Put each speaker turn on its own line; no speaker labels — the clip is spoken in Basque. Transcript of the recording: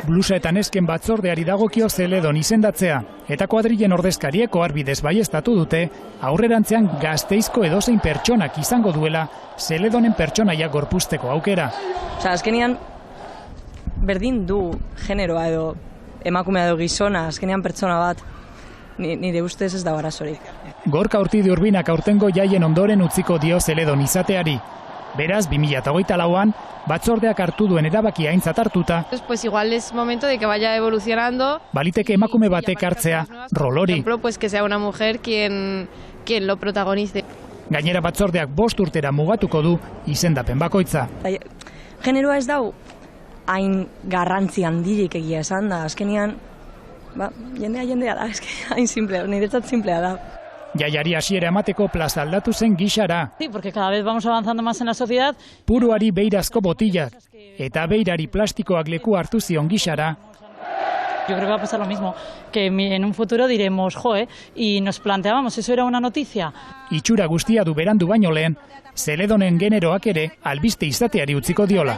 Blusa eta nesken batzordeari dagokio Zeledon izendatzea, eta kuadrilen ordezkariek oharbidez baieztatu dute, aurrerantzean Gasteizko edozein pertsonak izango duela Zeledonen pertsonaia gorpuzteko aukera.
Azkenean, berdin du generoa edo emakumea edo gizona, azkenean pertsona bat, nire ustez ez da arazorik.
Gorka Urtidi Urbinak aurtengo jaien ondoren utziko dio Zeledon izateari. Beraz, 2024an, batzordeak hartu duen erabakia aintzat hartuta,
pues igual es momento de que vaya evolucionando.
Baliteke emakume batek hartzea rol hori.
Pues que sea una mujer quien lo protagonice.
Gainera batzordeak 5 urtera mugatuko du izendapen bakoitza.
Generoa ez dau hain garrantzi handirik egia esan da, azkenean, jendea da, hain simplea, niretzat simplea da.
Jaiari hasiera emateko plaza aldatu zen gixara.
Sí, porque cada vez vamos avanzando más en la sociedad.
Puruari beirazko botilak eta beirari plastikoak leku hartu zion gixara.
Yo creo que va a pasar lo mismo, que en un futuro diremos, y nos planteábamos, ¿eso era una noticia?
Itxura guztia du berandu baino lehen, Zeledonen generoak ere albiste izateari utziko diola.